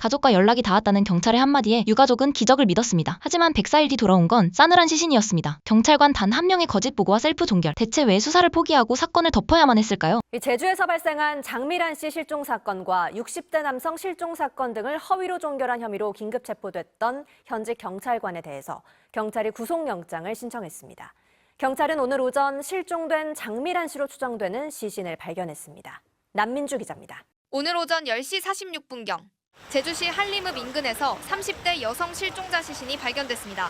가족과 연락이 닿았다는 경찰의 한마디에 유가족은 기적을 믿었습니다. 하지만 104일 뒤 돌아온 건 싸늘한 시신이었습니다. 경찰관 단 한 명의 거짓 보고와 셀프 종결. 대체 왜 수사를 포기하고 사건을 덮어야만 했을까요? 제주에서 발생한 장미란 씨 실종 사건과 60대 남성 실종 사건 등을 허위로 종결한 혐의로 긴급 체포됐던 현직 경찰관에 대해서 경찰이 구속영장을 신청했습니다. 경찰은 오늘 오전 실종된 장미란 씨로 추정되는 시신을 발견했습니다. 남민주 기자입니다. 오늘 오전 10시 46분경 제주시 한림읍 인근에서 30대 여성 실종자 시신이 발견됐습니다.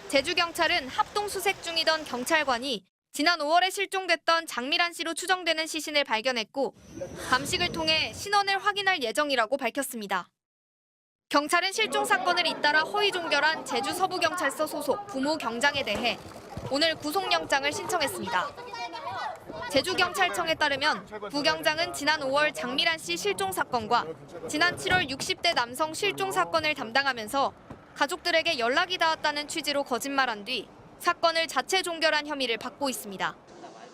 제주경찰은 합동 수색 중이던 경찰관이 지난 5월에 실종됐던 장미란 씨로 추정되는 시신을 발견했고 감식을 통해 신원을 확인할 예정이라고 밝혔습니다. 경찰은 실종 사건을 잇따라 허위 종결한 제주 서부경찰서 소속 부모 경장에 대해 오늘 구속영장을 신청했습니다. 제주경찰청에 따르면 부 경장은 지난 5월 장미란 씨 실종 사건과 지난 7월 60대 남성 실종 사건을 담당하면서 가족들에게 연락이 닿았다는 취지로 거짓말한 뒤 사건을 자체 종결한 혐의를 받고 있습니다.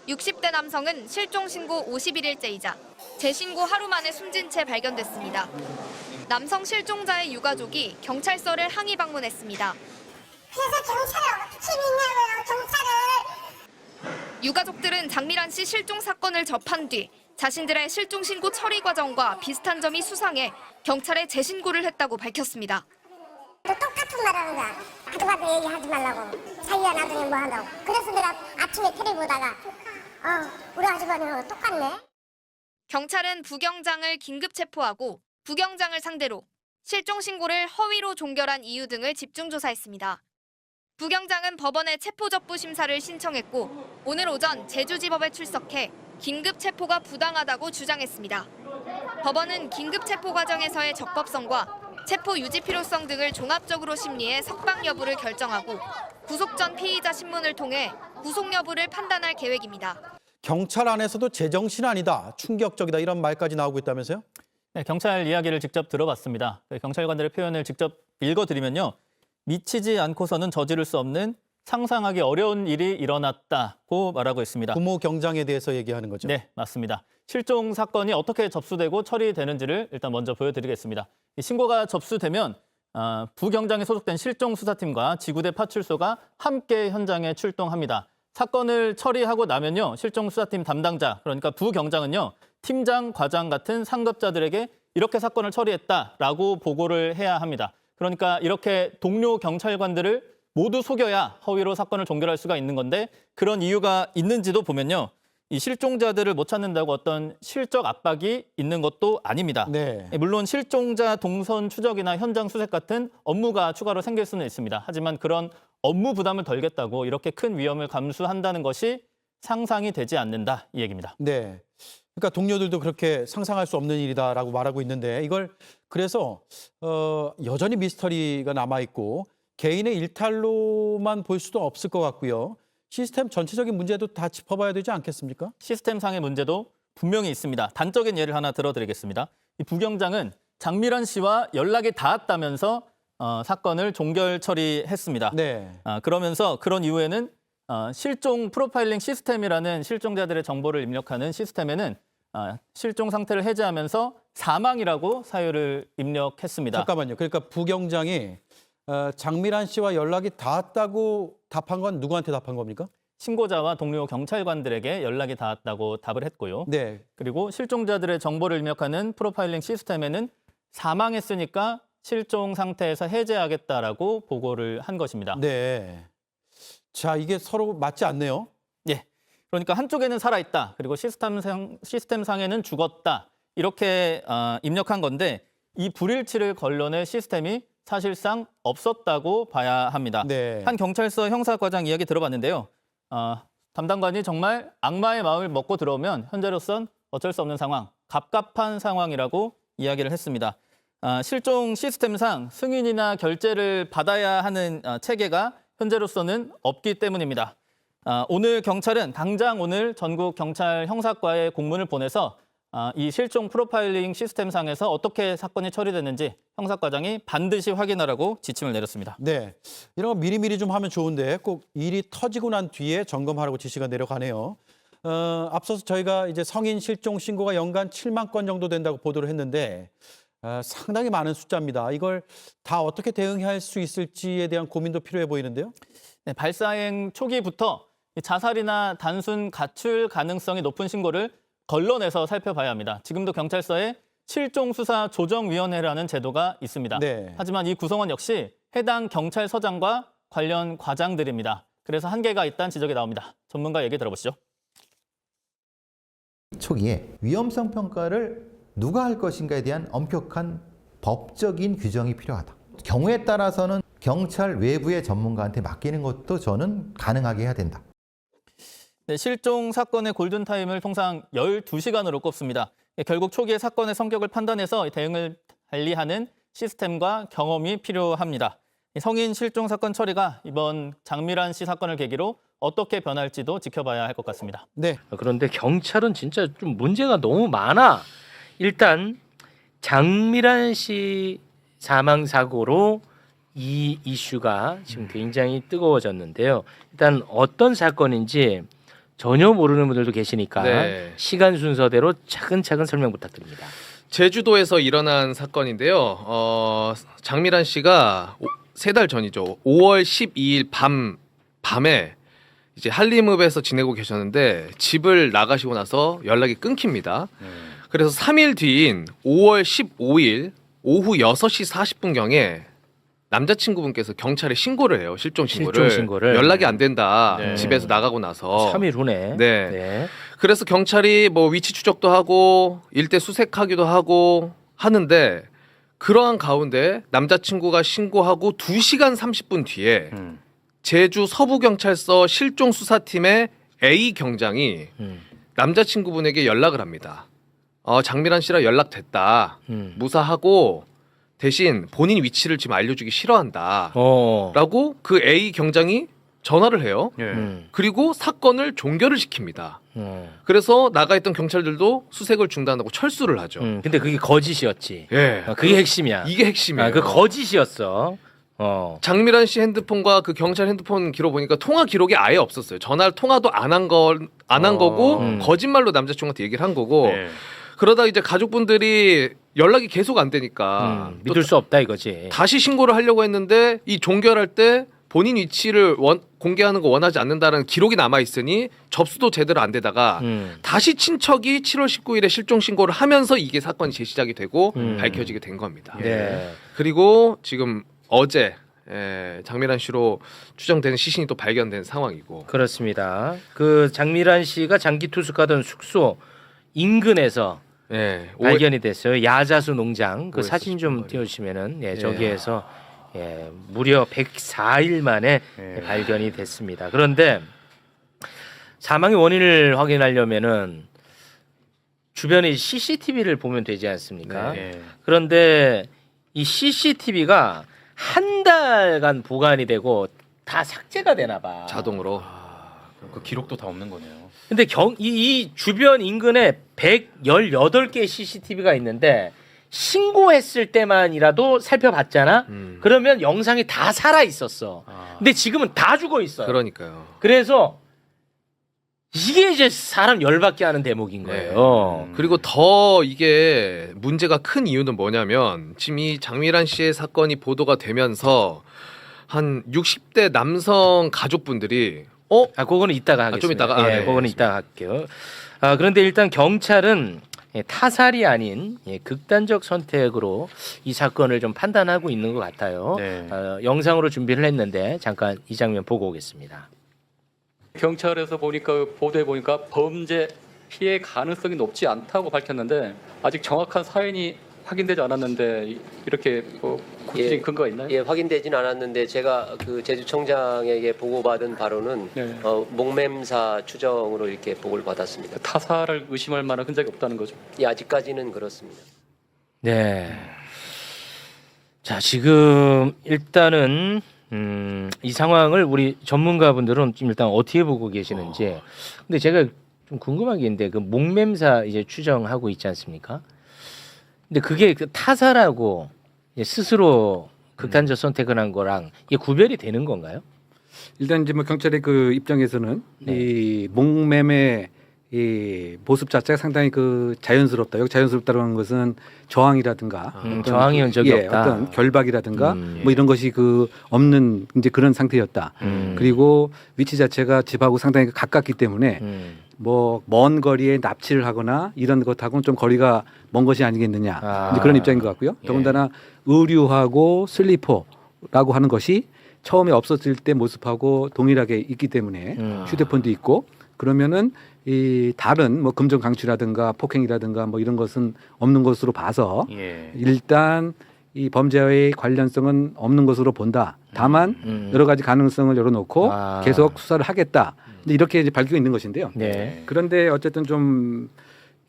60대 남성은 실종 신고 51일째이자 재신고 하루 만에 숨진 채 발견됐습니다. 남성 실종자의 유가족이 경찰서를 항의 방문했습니다. 그래서 경찰을 어떻게 믿냐고요, 경찰을. 유가족들은 장미란 씨 실종 사건을 접한 뒤 자신들의 실종 신고 처리 과정과 비슷한 점이 수상해 경찰에 재신고를 했다고 밝혔습니다. 또 똑같은 말 하는 거야. 아줌마도 얘기하지 말라고. 자기가 나중에 뭐 한다고. 그래서 내가 아침에 테레비 보다가 우리 아줌마는 똑같네. 경찰은 부경장을 긴급 체포하고 부경장을 상대로 실종 신고를 허위로 종결한 이유 등을 집중 조사했습니다. 부경장은 법원에 체포접부 심사를 신청했고 오늘 오전 제주지법에 출석해 긴급 체포가 부당하다고 주장했습니다. 법원은 긴급 체포 과정에서의 적법성과 체포 유지 필요성 등을 종합적으로 심리해 석방 여부를 결정하고 구속 전 피의자 신문을 통해 구속 여부를 판단할 계획입니다. 경찰 안에서도 제정신 아니다, 충격적이다 이런 말까지 나오고 있다면서요? 네, 경찰 이야기를 직접 들어봤습니다. 경찰관들의 표현을 직접 읽어드리면요. 미치지 않고서는 저지를 수 없는 상상하기 어려운 일이 일어났다고 말하고 있습니다. 부모 경장에 대해서 얘기하는 거죠? 네, 맞습니다. 실종 사건이 어떻게 접수되고 처리되는지를 일단 먼저 보여드리겠습니다. 이 신고가 접수되면 부경장에 소속된 실종 수사팀과 지구대 파출소가 함께 현장에 출동합니다. 사건을 처리하고 나면요, 실종 수사팀 담당자, 그러니까 부경장은요, 팀장, 과장 같은 상급자들에게 이렇게 사건을 처리했다라고 보고를 해야 합니다. 그러니까 이렇게 동료 경찰관들을 모두 속여야 허위로 사건을 종결할 수가 있는 건데 그런 이유가 있는지도 보면요. 이 실종자들을 못 찾는다고 어떤 실적 압박이 있는 것도 아닙니다. 네. 물론 실종자 동선 추적이나 현장 수색 같은 업무가 추가로 생길 수는 있습니다. 하지만 그런 업무 부담을 덜겠다고 이렇게 큰 위험을 감수한다는 것이 상상이 되지 않는다 이 얘기입니다. 네. 그러니까 동료들도 그렇게 상상할 수 없는 일이다라고 말하고 있는데 이걸 그래서 여전히 미스터리가 남아있고 개인의 일탈로만 볼 수도 없을 것 같고요. 시스템 전체적인 문제도 다 짚어봐야 되지 않겠습니까? 시스템상의 문제도 분명히 있습니다. 단적인 예를 하나 들어드리겠습니다. 이 부경장은 장미란 씨와 연락이 닿았다면서 사건을 종결 처리했습니다. 네. 그러면서 그런 이후에는 실종 프로파일링 시스템이라는 실종자들의 정보를 입력하는 시스템에는 실종 상태를 해제하면서 사망이라고 사유를 입력했습니다. 잠깐만요. 그러니까 부경장이 장미란 씨와 연락이 닿았다고 답한 건 누구한테 답한 겁니까? 신고자와 동료 경찰관들에게 연락이 닿았다고 답을 했고요. 네. 그리고 실종자들의 정보를 입력하는 프로파일링 시스템에는 사망했으니까 실종 상태에서 해제하겠다라고 보고를 한 것입니다. 네. 자, 이게 서로 맞지 않네요. 예. 그러니까 한쪽에는 살아있다. 그리고 시스템상에는 죽었다. 이렇게 입력한 건데 이 불일치를 걸러낼 시스템이 사실상 없었다고 봐야 합니다. 네. 한 경찰서 형사과장 이야기 들어봤는데요. 담당관이 정말 악마의 마음을 먹고 들어오면 현재로선 어쩔 수 없는 상황, 갑갑한 상황이라고 이야기를 했습니다. 실종 시스템상 승인이나 결재를 받아야 하는 체계가 현재로서는 없기 때문입니다. 오늘 경찰은 당장 오늘 전국 경찰 형사과에 공문을 보내서 이 실종 프로파일링 시스템상에서 어떻게 사건이 처리됐는지 형사과장이 반드시 확인하라고 지침을 내렸습니다. 네, 이런 거 미리미리 좀 하면 좋은데 꼭 일이 터지고 난 뒤에 점검하라고 지시가 내려가네요. 앞서서 저희가 이제 성인 실종 신고가 연간 7만 건 정도 된다고 보도를 했는데 상당히 많은 숫자입니다. 이걸 다 어떻게 대응할 수 있을지에 대한 고민도 필요해 보이는데요. 네, 발사행 초기부터 이 자살이나 단순 가출 가능성이 높은 신고를 걸러내서 살펴봐야 합니다. 지금도 경찰서에 실종수사조정위원회라는 제도가 있습니다. 네. 하지만 이 구성원 역시 해당 경찰서장과 관련 과장들입니다. 그래서 한계가 있다는 지적이 나옵니다. 전문가 얘기 들어보시죠. 초기에 위험성 평가를 누가 할 것인가에 대한 엄격한 법적인 규정이 필요하다. 경우에 따라서는 경찰 외부의 전문가한테 맡기는 것도 저는 가능하게 해야 된다. 네, 실종 사건의 골든타임을 통상 12시간으로 꼽습니다. 결국 초기의 사건의 성격을 판단해서 대응을 관리하는 시스템과 경험이 필요합니다. 성인 실종 사건 처리가 이번 장미란 씨 사건을 계기로 어떻게 변할지도 지켜봐야 할 것 같습니다. 네. 그런데 경찰은 진짜 좀 문제가 너무 많아. 일단 장미란 씨 사망 사고로 이 이슈가 지금 굉장히 뜨거워졌는데요. 일단 어떤 사건인지 전혀 모르는 분들도 계시니까 네. 시간 순서대로 차근차근 설명 부탁드립니다. 제주도에서 일어난 사건인데요. 장미란 씨가 3달 전이죠. 5월 12일 밤에 이제 한림읍에서 지내고 계셨는데 집을 나가시고 나서 연락이 끊깁니다. 그래서 3일 뒤인 5월 15일 오후 6시 40분경에 남자친구분께서 경찰에 신고를 해요. 실종 신고를. 연락이 안 된다. 네. 집에서 나가고 나서. 3일 후네. 네. 그래서 경찰이 뭐 위치 추적도 하고 일대 수색하기도 하고 하는데 그러한 가운데 남자친구가 신고하고 2시간 30분 뒤에 제주 서부경찰서 실종수사팀의 A 경장이 남자친구분에게 연락을 합니다. 장미란 씨랑 연락됐다. 무사하고 대신 본인 위치를 지금 알려주기 싫어한다. 라고 그 A 경장이 전화를 해요. 그리고 사건을 종결을 시킵니다. 그래서 나가있던 경찰들도 수색을 중단하고 철수를 하죠. 근데 그게 거짓이었지. 예. 그게 핵심이야. 이게 핵심이에요. 그 거짓이었어. 장미란 씨 핸드폰과 그 경찰 핸드폰 기록 보니까 통화 기록이 아예 없었어요. 전화 통화도 안 한 거고 거짓말로 남자친구한테 얘기를 한 거고. 그러다 이제 가족분들이 연락이 계속 안 되니까 믿을 수 없다 이거지. 다시 신고를 하려고 했는데 이 종결할 때 본인 위치를 공개하는 거 원하지 않는다는 기록이 남아 있으니 접수도 제대로 안 되다가 다시 친척이 7월 19일에 실종 신고를 하면서 이게 사건이 재시작이 되고 밝혀지게 된 겁니다. 네. 그리고 지금 어제 장미란 씨로 추정되는 시신이 또 발견된 상황이고. 그렇습니다. 그 장미란 씨가 장기 투숙하던 숙소 인근에서 발견이 됐어요. 야자수 농장. 그 사진 좀 띄워주시면은 저기에서 무려 104일 만에 발견이 됐습니다. 그런데 사망의 원인을 확인하려면은 주변에 CCTV를 보면 되지 않습니까? 그런데 이 CCTV가 한 달간 보관이 되고 다 삭제가 되나 봐. 자동으로. 그 기록도 다 없는 거네요. 근데 이 주변 인근에 118개의 CCTV가 있는데 신고했을 때만이라도 살펴봤잖아. 그러면 영상이 다 살아 있었어. 근데 지금은 다 죽어 있어요. 그러니까요. 그래서 이게 이제 사람 열받게 하는 대목인 거예요. 그리고 더 이게 문제가 큰 이유는 뭐냐면 지금 이 장미란 씨의 사건이 보도가 되면서 한 60대 남성 가족분들이 그거는 이따가 하겠습니다. 좀 이따가 그거는 이따가 할게요. 그런데 일단 경찰은 타살이 아닌 극단적 선택으로 이 사건을 좀 판단하고 있는 것 같아요. 영상으로 준비를 했는데 잠깐 이 장면 보고 오겠습니다. 경찰에서 보니까 보도해 보니까 범죄 피해 가능성이 높지 않다고 밝혔는데 아직 정확한 사인이 확인되지 않았는데 이렇게 구체적인 근거가 있나요? 예, 확인되진 않았는데 제가 그 제주청장에게 보고받은 바로는 목매사 추정으로 이렇게 보고를 받았습니다. 타살을 의심할 만한 흔적이 없다는 거죠? 예, 아직까지는 그렇습니다. 네. 자, 지금 일단은 이 상황을 우리 전문가분들은 지금 일단 어떻게 보고 계시는지. 근데 제가 좀 궁금한 게 있는데 그 목매사 이제 추정하고 있지 않습니까? 근데 그게 그 타살하고 스스로 극단적 선택을 한 거랑 이게 구별이 되는 건가요? 일단 이제 뭐 경찰의 그 입장에서는 이 목매매 이 모습 자체가 상당히 그 자연스럽다. 여기 자연스럽다고 하는 것은 저항이라든가 저항의 흔적이 없다. 어떤 결박이라든가 뭐 이런 것이 그 없는 이제 그런 상태였다. 그리고 위치 자체가 집하고 상당히 가깝기 때문에 뭐 먼 거리에 납치를 하거나 이런 것하고는 좀 거리가 먼 것이 아니겠느냐 이제 그런 입장인 것 같고요. 더군다나 의류하고 슬리퍼라고 하는 것이 처음에 없었을 때 모습하고 동일하게 있기 때문에 휴대폰도 있고 그러면은 이 다른 뭐 금전 강취라든가 폭행이라든가 뭐 이런 것은 없는 것으로 봐서 일단 이 범죄와의 관련성은 없는 것으로 본다. 다만 여러 가지 가능성을 열어놓고 계속 수사를 하겠다. 이렇게 이제 밝히고 있는 것인데요. 네. 그런데 어쨌든 좀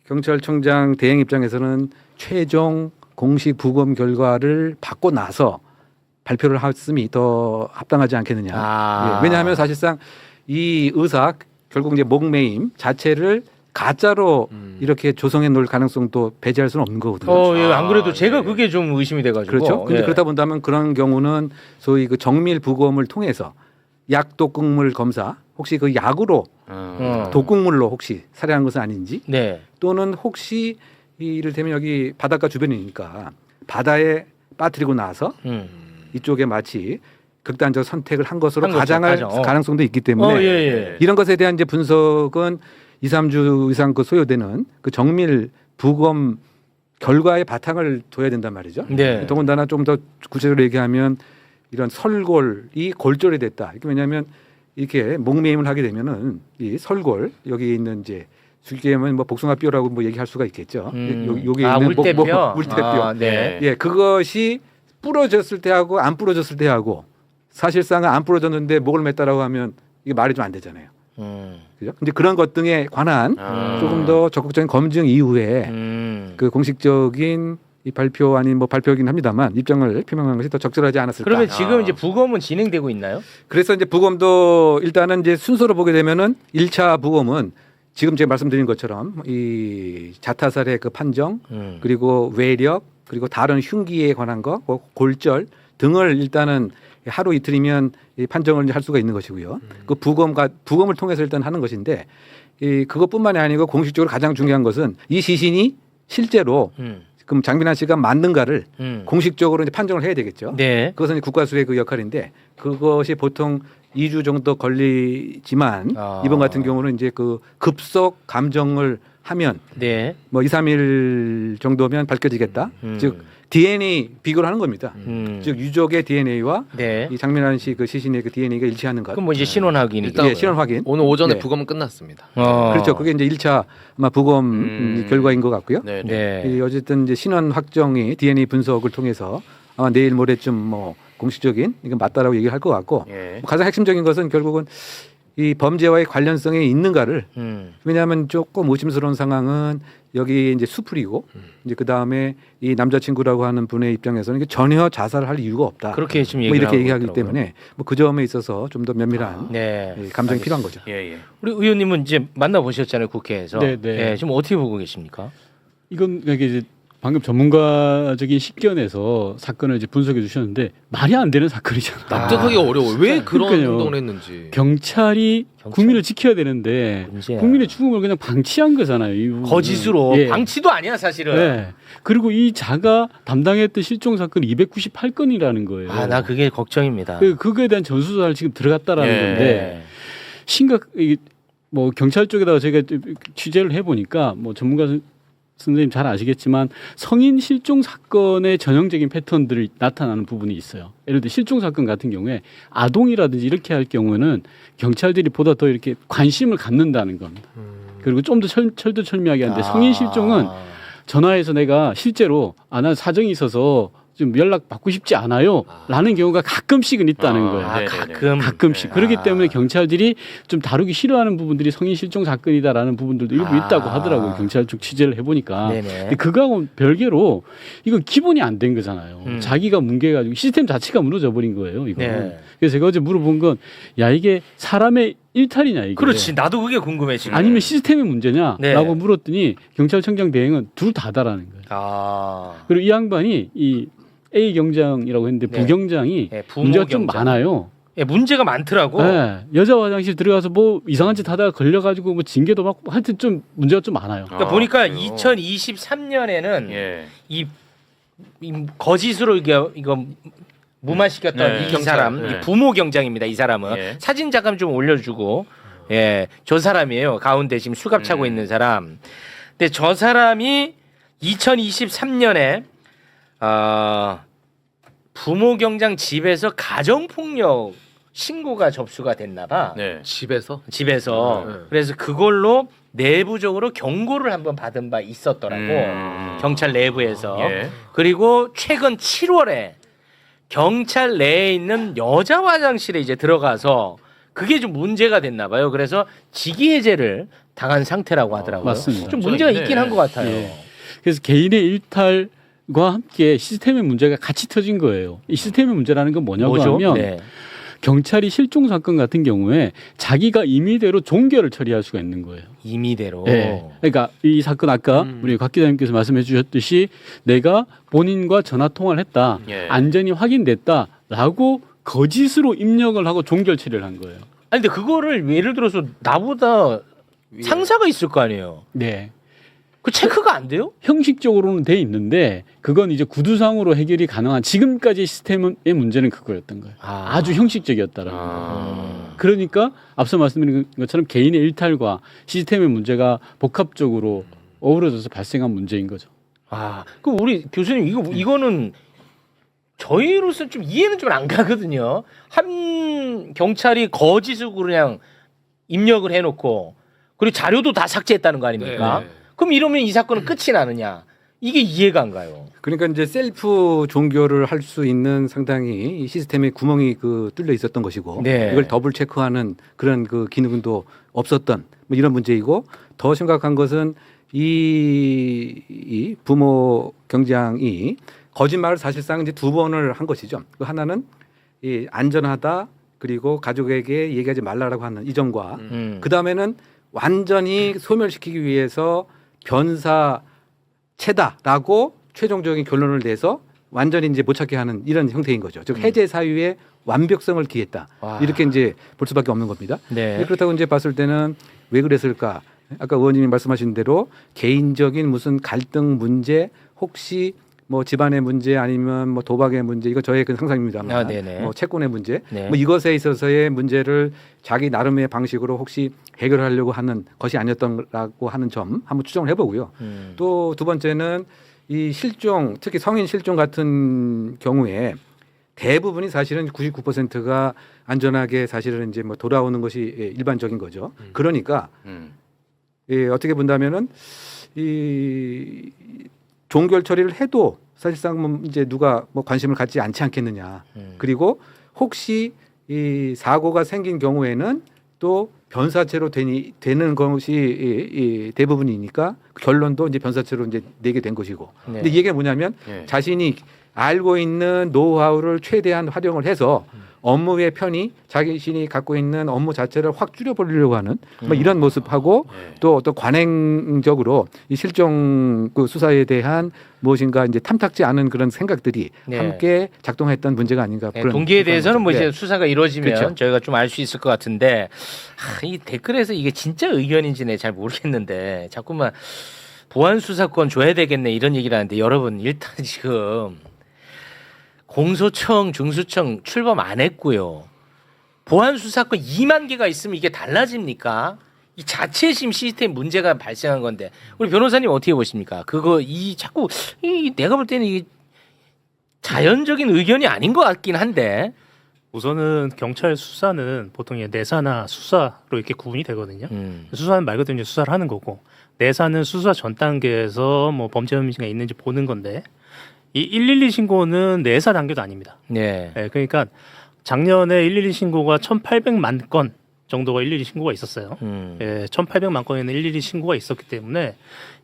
경찰청장 대행 입장에서는 최종 공식 부검 결과를 받고 나서 발표를 했음이 더 합당하지 않겠느냐. 예, 왜냐하면 사실상 이 의사 결국 이제 목매임 자체를 가짜로 이렇게 조성해 놓을 가능성도 배제할 수는 없는 거거든요. 예, 안 그래도 제가 그게 좀 의심이 돼가지고. 그렇죠. 근데 예. 그렇다 본다면 그런 경우는 소위 그 정밀 부검을 통해서 약 독극물 검사 혹시 그 약으로 독극물로 혹시 살해한 것은 아닌지 네. 또는 혹시 이를테면 여기 바닷가 주변이니까 바다에 빠뜨리고 나서 이쪽에 마치 극단적 선택을 한 것으로 가장할 가능성도 있기 때문에 이런 것에 대한 이제 분석은 2, 3주 이상 그 소요되는 그 정밀 부검 결과의 바탕을 둬야 된단 말이죠. 네. 더군다나 좀 더 구체적으로 얘기하면 이런 설골이 골절이 됐다. 이게 왜냐하면 이렇게 목매임을 하게 되면은 이 설골 여기 있는 이제 쉽게 하면 뭐 복숭아뼈라고 뭐 얘기할 수가 있겠죠. 여기 있는 물대뼈. 물대뼈. 네. 예, 그것이 부러졌을 때하고 안 부러졌을 때하고 사실상은 안 부러졌는데 목을 맸다라고 하면 이게 말이 좀 안 되잖아요. 그죠? 근데 그런 것 등에 관한 조금 더 적극적인 검증 이후에 그 공식적인 이 발표 아닌 뭐 발표이긴 합니다만 입장을 표명한 것이 더 적절하지 않았을까. 그러면 지금 이제 부검은 진행되고 있나요? 그래서 이제 부검도 일단은 이제 순서로 보게 되면은 1차 부검은 지금 제가 말씀드린 것처럼 이 자타살의 그 판정 그리고 외력 그리고 다른 흉기에 관한 거 골절 등을 일단은 하루 이틀이면 이 판정을 할 수가 있는 것이고요. 그 부검을 통해서 일단 하는 것인데 이 그것뿐만이 아니고 공식적으로 가장 중요한 것은 이 시신이 실제로 그럼 장민환 씨가 맞는가를 공식적으로 이제 판정을 해야 되겠죠. 네. 그것은 이제 국가수의 그 역할인데 그것이 보통 2주 정도 걸리지만 이번 같은 경우는 이제 그 급속 감정을 하면 네. 뭐 2, 3일 정도면 밝혀지겠다. 즉 DNA 비교를 하는 겁니다. 즉 유족의 DNA와 네. 이 장민환 씨 그 시신의 그 DNA가 일치하는 것. 그럼 뭐 이제 신원 확인이죠. 예, 신원 확인. 오늘 오전에 네. 부검은 끝났습니다. 그렇죠. 그게 이제 1차 아마 부검 결과인 것 같고요. 네. 이 어쨌든 이제 신원 확정이 DNA 분석을 통해서 아마 내일 모레쯤 뭐 공식적인 이건 맞다라고 얘기를 할 것 같고 가장 핵심적인 것은 결국은 이 범죄와의 관련성이 있는가를 왜냐하면 조금 의심스러운 상황은 여기 이제 수풀이고 이제 그 다음에 이 남자친구라고 하는 분의 입장에서는 전혀 자살을 할 이유가 없다. 그렇게 지금 뭐 이렇게 얘기하고 얘기하기 있더라고요. 때문에 뭐 그 점에 있어서 좀 더 면밀한 감정이 필요한 거죠. 우리 의원님은 이제 만나 보셨잖아요 국회에서. 네. 예, 지금 어떻게 보고 계십니까? 이건 이제 방금 전문가적인 식견에서 사건을 이제 분석해 주셨는데 말이 안 되는 사건이잖아요. 납득하기가 어려워요. 왜 그런 그러니까요. 행동을 했는지. 경찰이 국민을 지켜야 되는데 문제야. 국민의 죽음을 그냥 방치한 거잖아요. 이 거짓으로 예. 방치도 아니야 사실은. 네. 그리고 이 자가 담당했던 실종 사건이 298건이라는 거예요. 아, 나 그게 걱정입니다. 그거에 대한 전수조사를 지금 들어갔다라는 예. 건데 뭐 경찰 쪽에다가 제가 취재를 해보니까 뭐 전문가 선생님 잘 아시겠지만 성인 실종 사건의 전형적인 패턴들이 나타나는 부분이 있어요. 예를 들어 실종 사건 같은 경우에 아동이라든지 이렇게 할 경우는 경찰들이 보다 더 이렇게 관심을 갖는다는 겁니다. 그리고 좀 더 철두철미하게 하는데 성인 실종은 전화해서 내가 실제로 난 사정이 있어서 좀 연락 받고 싶지 않아요 라는 경우가 가끔씩은 있다는 거예요. 가끔씩. 그렇기 때문에 경찰들이 좀 다루기 싫어하는 부분들이 성인 실종 사건이다라는 부분들도 일부 있다고 하더라고요. 경찰 쪽 취재를 해보니까. 근데 그거하고는 별개로 이건 기본이 안 된 거잖아요. 자기가 뭉개가지고 시스템 자체가 무너져 버린 거예요. 이거. 그래서 제가 어제 물어본 건 야 이게 사람의 일탈이냐 이게. 그렇지. 나도 그게 궁금해 지금. 아니면 시스템의 문제냐라고 물었더니 경찰청장 대행은 둘 다다라는 거예요. 그리고 이 양반이 이 A 경장이라고 했는데 부경장이 문제가 좀 많아요. 예, 문제가 많더라고. 네, 여자 화장실 들어가서 뭐 이상한 짓 하다가 걸려가지고 뭐 징계도 받고 하여튼 좀 문제가 좀 많아요. 그러니까 보니까 2023년에는 이 거짓으로 이거 무마시켰던 이 사람 이 부모 경장입니다. 이 사람은 사진 잠깐 좀 올려주고 저 사람이에요. 가운데 지금 수갑 차고 있는 사람. 근데 저 사람이 2023년에 부모 경장 집에서 가정폭력 신고가 접수가 됐나 봐. 집에서? 그래서 그걸로 내부적으로 경고를 한번 받은 바 있었더라고. 경찰 내부에서. 그리고 최근 7월에 경찰 내에 있는 여자 화장실에 이제 들어가서 그게 좀 문제가 됐나 봐요. 그래서 직위 해제를 당한 상태라고 하더라고요. 맞습니다. 좀 문제가 있긴 한 것 같아요. 예. 그래서 개인의 일탈과 함께 시스템의 문제가 같이 터진 거예요. 이 시스템의 문제라는 건 뭐냐고 하면 경찰이 실종 사건 같은 경우에 자기가 임의대로 종결을 처리할 수가 있는 거예요. 임의대로. 네. 그러니까 이 사건 아까 우리 곽 기자님께서 말씀해 주셨듯이 내가 본인과 전화 통화를 했다. 안전이 확인됐다라고 거짓으로 입력을 하고 종결 처리를 한 거예요. 아니 근데 그거를 예를 들어서 나보다 상사가 있을 거 아니에요. 네. 그 체크가 안 돼요? 형식적으로는 돼 있는데 그건 이제 구두상으로 해결이 가능한 지금까지 시스템의 문제는 그거였던 거예요. 아주 형식적이었다라는 거예요. 그러니까 앞서 말씀드린 것처럼 개인의 일탈과 시스템의 문제가 복합적으로 어우러져서 발생한 문제인 거죠. 그 우리 교수님 이거는 저희로서는 좀 이해는 좀 안 가거든요. 한 경찰이 거짓으로 그냥 입력을 해놓고 그리고 자료도 다 삭제했다는 거 아닙니까? 그럼 이러면 이 사건은 끝이 나느냐? 이게 이해가 안 가요. 그러니까 이제 셀프 종결을 할 수 있는 상당히 이 시스템에 구멍이 뚫려 있었던 것이고 이걸 더블 체크하는 그런 그 기능도 없었던 뭐 이런 문제이고 더 심각한 것은 이 부모 경장이 거짓말을 사실상 이제 2번을 한 것이죠. 그 하나는 이 안전하다 그리고 가족에게 얘기하지 말라라고 하는 이 점과 그 다음에는 완전히 소멸시키기 위해서 변사체다라고 최종적인 결론을 내서 완전히 이제 못 찾게 하는 이런 형태인 거죠. 즉 해제 사유의 완벽성을 기했다. 이렇게 이제 볼 수밖에 없는 겁니다. 그렇다고 이제 봤을 때는 왜 그랬을까? 아까 의원님이 말씀하신 대로 개인적인 무슨 갈등 문제 혹시 뭐 집안의 문제 아니면 뭐 도박의 문제 이거 저의 그 상상입니다만 뭐 채권의 문제 뭐 이것에 있어서의 문제를 자기 나름의 방식으로 혹시 해결하려고 하는 것이 아니었던라고 하는 점 한번 추정을 해보고요. 또 두 번째는 이 실종 특히 성인 실종 같은 경우에 대부분이 사실은 99%가 안전하게 사실은 이제 뭐 돌아오는 것이 일반적인 거죠. 그러니까 어떻게 본다면은 이 종결 처리를 해도 사실상 뭐 이제 누가 뭐 관심을 갖지 않지 않겠느냐. 그리고 혹시 이 사고가 생긴 경우에는 또 변사체로 되는 것이 이 대부분이니까 결론도 이제 변사체로 이제 내게 된 것이고. 근데 이 얘기가 뭐냐면 자신이 알고 있는 노하우를 최대한 활용을 해서 업무의 편의, 자신이 갖고 있는 업무 자체를 확 줄여버리려고 하는 뭐 이런 모습하고 또 어떤 관행적으로 이 실종 그 수사에 대한 무엇인가 이제 탐탁지 않은 그런 생각들이 함께 작동했던 문제가 아닌가. 그런 동기에 대해서는 뭐 이제 수사가 이루어지면 그렇죠. 저희가 좀 알 수 있을 것 같은데 이 댓글에서 이게 진짜 의견인지는 잘 모르겠는데 자꾸만 보안 수사권 줘야 되겠네 이런 얘기를 하는데 여러분 일단 지금 공소청, 중수청 출범 안 했고요. 보안 수사권 2만 개가 있으면 이게 달라집니까? 이 자체 지금 시스템 문제가 발생한 건데 우리 변호사님 어떻게 보십니까? 그거 자꾸 내가 볼 때는 이게 자연적인 의견이 아닌 것 같긴 한데. 우선은 경찰 수사는 보통 내사나 수사로 이렇게 구분이 되거든요. 수사는 말 그대로 이제 수사를 하는 거고 내사는 수사 전 단계에서 뭐 범죄 혐의가 있는지 보는 건데. 이 112 신고는 내사 단계도 아닙니다. 그러니까 작년에 112 신고가 1,800만 건 정도가 112 신고가 있었어요. 1,800만 건에는 112 신고가 있었기 때문에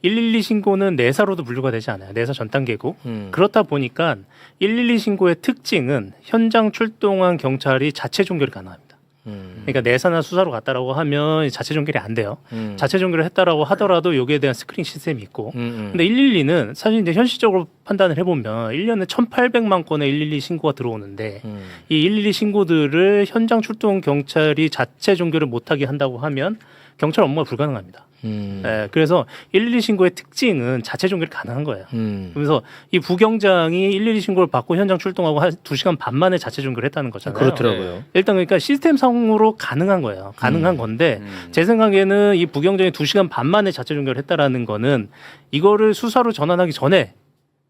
112 신고는 내사로도 분류가 되지 않아요. 내사 전 단계고. 그렇다 보니까 112 신고의 특징은 현장 출동한 경찰이 자체 종결이 가능합니다. 그러니까 내사나 수사로 갔다라고 하면 자체 종결이 안 돼요. 자체 종결을 했다라고 하더라도 여기에 대한 스크린 시스템이 있고. 근데 112는 사실 이제 현실적으로 판단을 해보면 1년에 1,800만 건의 112 신고가 들어오는데 이 112 신고들을 현장 출동 경찰이 자체 종결을 못하게 한다고 하면 경찰 업무가 불가능합니다. 네, 그래서 112 신고의 특징은 자체 종결이 가능한 거예요. 그래서 이 부경장이 112 신고를 받고 현장 출동하고 한 2시간 반 만에 자체 종결을 했다는 거잖아요. 그렇더라고요. 일단 그러니까 시스템상으로 가능한 거예요. 가능한 건데 제 생각에는 이 부경장이 2시간 반 만에 자체 종결을 했다라는 거는 이거를 수사로 전환하기 전에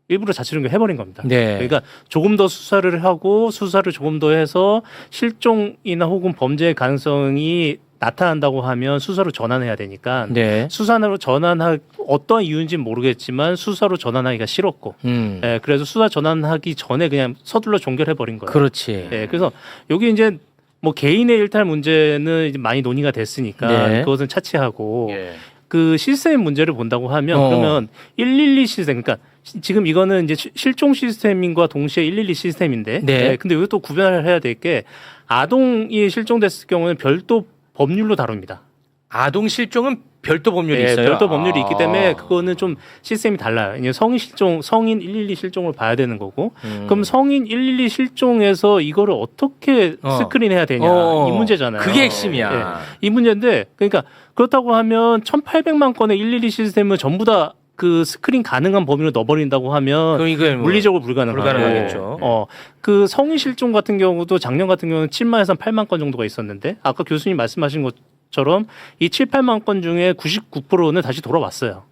일부러 자체 종결 해버린 겁니다. 네. 그러니까 조금 더 수사를 하고 수사를 조금 더 해서 실종이나 혹은 범죄의 가능성이 나타난다고 하면 수사로 전환해야 되니까 네. 수사로 전환할 어떤 이유인지는 모르겠지만 수사로 전환하기가 싫었고 예, 그래서 수사 전환하기 전에 그냥 서둘러 종결해버린 거예요. 그렇지. 예, 그래서 여기 이제 뭐 개인의 일탈 문제는 이제 많이 논의가 됐으니까 네. 그것은 차치하고 예. 그 시스템 문제를 본다고 하면 그러면 112 시스템 그러니까 지금 이거는 이제 실종 시스템과 동시에 112 시스템인데 네. 예, 근데 여기 또 구별을 해야 될 게 아동이 실종됐을 경우는 별도 법률로 다룹니다. 아동 실종은 별도 법률이 네, 있어요. 별도 법률이 있기 때문에 그거는 좀 시스템이 달라요. 이제 성인 실종, 성인 112 실종을 봐야 되는 거고, 그럼 성인 112 실종에서 이거를 어떻게 스크린해야 되냐 이 문제잖아요. 그게 핵심이야. 네, 이 문제인데, 그러니까 그렇다고 하면 1,800만 건의 112 시스템을 전부 다 그 스크린 가능한 범위로 넣어버린다고 하면 그럼 이거 물리적으로 불가능하겠죠. 그 성인 실종 같은 경우도 작년 같은 경우는 7만에서 8만 건 정도가 있었는데 아까 교수님 말씀하신 것처럼 이 7, 8만 건 중에 99%는 다시 돌아왔어요.